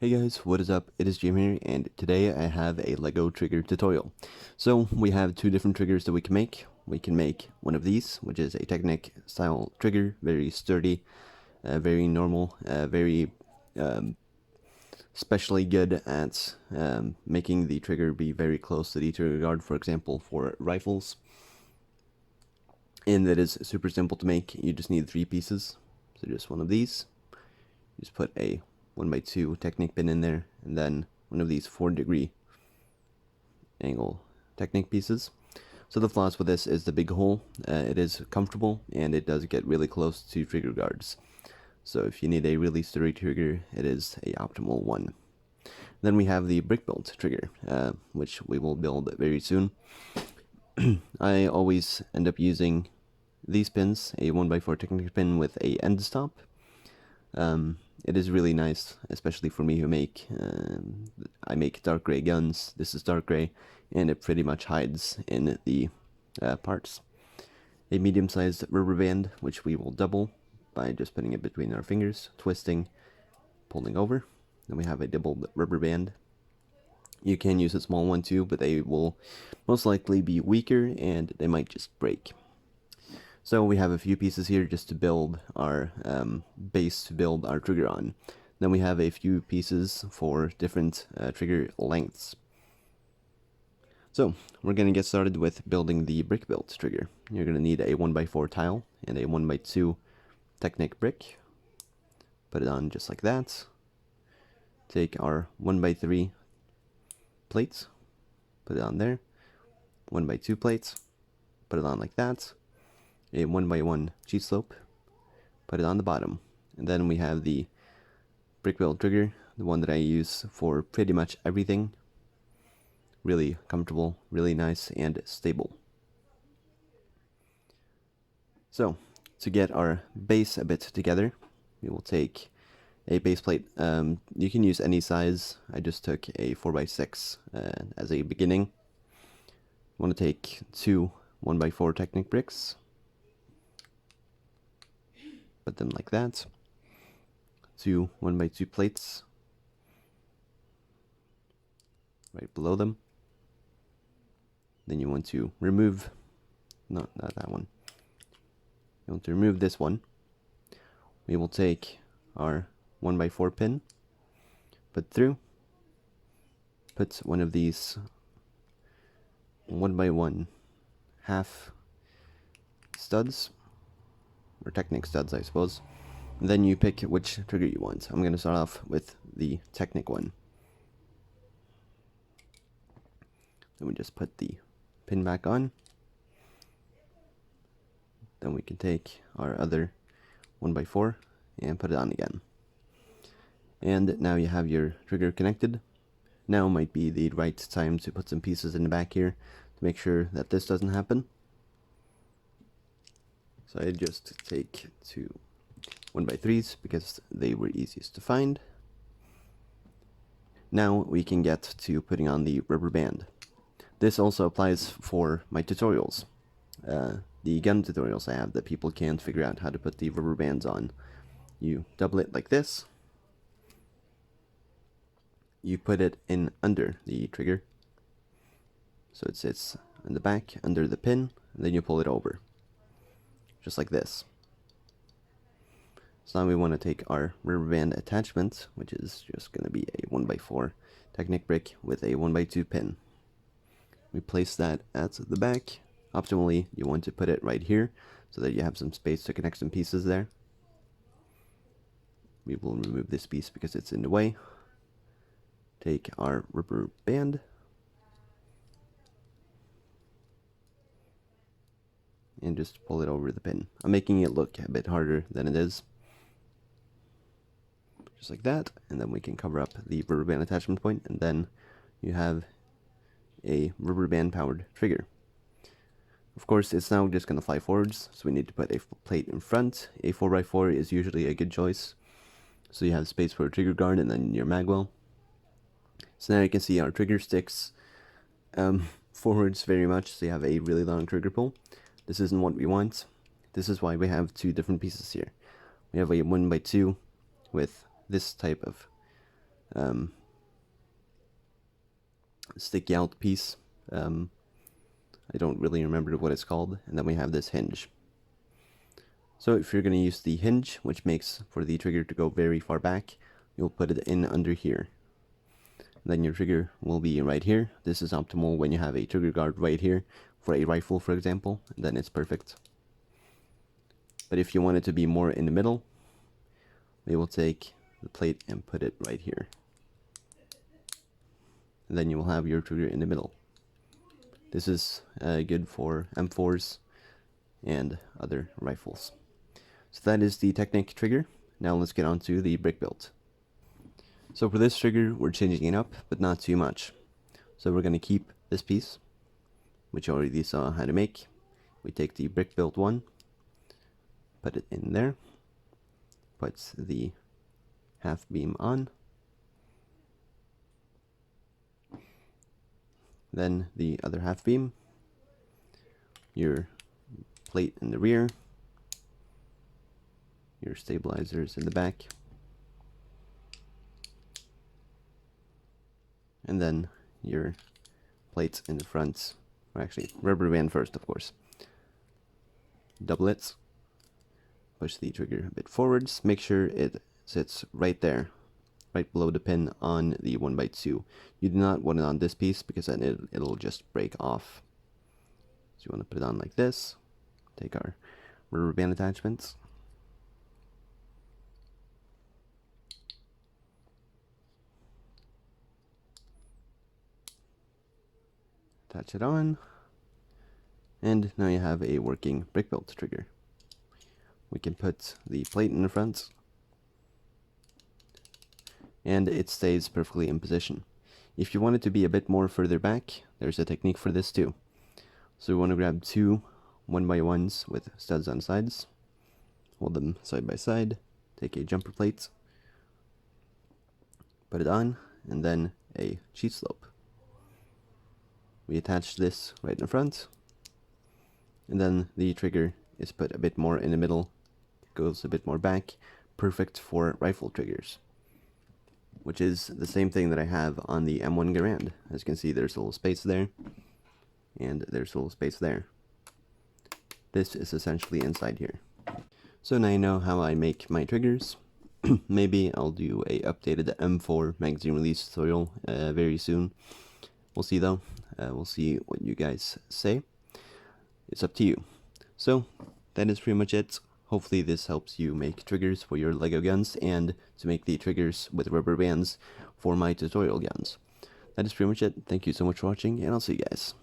Hey guys, what is up? It is Jim here, and today I have a Lego trigger tutorial. So we have two different triggers that we can make. We can make one of these, which is a Technic style trigger, very sturdy, very normal, very especially good at making the trigger be very close to the trigger guard, for example, for rifles. And that is super simple to make. You just need 3 pieces. So just one of these. Just put a 1x2 Technic pin in there, and then one of these 4-degree angle Technic pieces. So the flaws with this is the big hole. It is comfortable, and it does get really close to trigger guards. So if you need a really sturdy trigger, it is a optimal one. Then we have the brick build trigger, which we will build very soon. I always end up using these pins, a 1x4 Technic pin with a end stop. It is really nice, especially for me who I make dark gray guns. This is dark gray, and it pretty much hides in the parts. A medium-sized rubber band, which we will double by just putting it between our fingers, twisting, pulling over. Then we have a doubled rubber band. You can use a small one too, but they will most likely be weaker and they might just break. So we have a few pieces here just to build our base to build our trigger on. Then we have a few pieces for different trigger lengths. So we're going to get started with building the brick build trigger. You're going to need a 1x4 tile and a 1x2 Technic brick. Put it on just like that. Take our 1x3 plates, put it on there. 1x2 plates, put it on like that. A 1x1 cheat slope, put it on the bottom. And then we have the brick build trigger, the one that I use for pretty much everything. Really comfortable, really nice, and stable. So, to get our base a bit together, we will take a base plate. You can use any size. I just took a 4x6 as a beginning. You want to take 2 1x4 Technic bricks. Put them like that. 2 1x2 plates right below them. Then you want to remove, not that one. You want to remove this one. We will take our 1x4 pin, put through, put one of these 1x1 half studs, or Technic studs, I suppose. And then you pick which trigger you want. I'm going to start off with the Technic one. Then we just put the pin back on. Then we can take our other 1x4 and put it on again. And now you have your trigger connected. Now might be the right time to put some pieces in the back here to make sure that this doesn't happen. So I just take 2 1x3s because they were easiest to find. Now we can get to putting on the rubber band. This also applies for my tutorials. The gun tutorials I have that people can't figure out how to put the rubber bands on. You double it like this. You put it in under the trigger, so it sits in the back under the pin, and then you pull it over, just like this. So now we want to take our rubber band attachment, which is just going to be a 1x4 Technic brick with a 1x2 pin. We place that at the back. Optimally, you want to put it right here so that you have some space to connect some pieces there. We will remove this piece because it's in the way. Take our rubber band, and just pull it over the pin. I'm making it look a bit harder than it is. Just like that, and then we can cover up the rubber band attachment point, and then you have a rubber band powered trigger. Of course, it's now just going to fly forwards, so we need to put a plate in front. A 4x4 is usually a good choice, so you have space for a trigger guard and then your magwell. So now you can see our trigger sticks forwards very much, so you have a really long trigger pull. This isn't what we want. This is why we have 2 different pieces here. We have a 1x2 with this type of sticky out piece. I don't really remember what it's called. And then we have this hinge. So if you're going to use the hinge, which makes for the trigger to go very far back, you'll put it in under here. Then your trigger will be right here. This is optimal when you have a trigger guard right here for a rifle, for example, then it's perfect. But if you want it to be more in the middle, we will take the plate and put it right here. And then you will have your trigger in the middle. This is good for M4s and other rifles. So that is the Technic trigger. Now let's get on to the brick build. So for this trigger, we're changing it up, but not too much. So we're going to keep this piece, which you already saw how to make. We take the brick built one, put it in there, put the half beam on, then the other half beam, your plate in the rear, your stabilizers in the back, and then your plates in the front, or actually rubber band first, of course. Double it, push the trigger a bit forwards, make sure it sits right there, right below the pin on the 1x2. You do not want it on this piece because then it'll just break off. So you want to put it on like this, take our rubber band attachments, attach it on, and now you have a working brick built trigger. We can put the plate in the front, and it stays perfectly in position. If you want it to be a bit more further back, there's a technique for this too. So we want to grab two 1x1s with studs on sides, hold them side by side, take a jumper plate, put it on, and then a cheat slope. We attach this right in front, and then the trigger is put a bit more in the middle, goes a bit more back, perfect for rifle triggers, which is the same thing that I have on the M1 Garand. As you can see, there's a little space there, and there's a little space there. This is essentially inside here. So now you know how I make my triggers. Maybe I'll do a updated M4 magazine release tutorial very soon. We'll see though. We'll see what you guys say. It's up to you. So that is pretty much it. Hopefully this helps you make triggers for your Lego guns and to make the triggers with rubber bands for my tutorial guns. That is pretty much it. Thank you so much for watching, and I'll see you guys.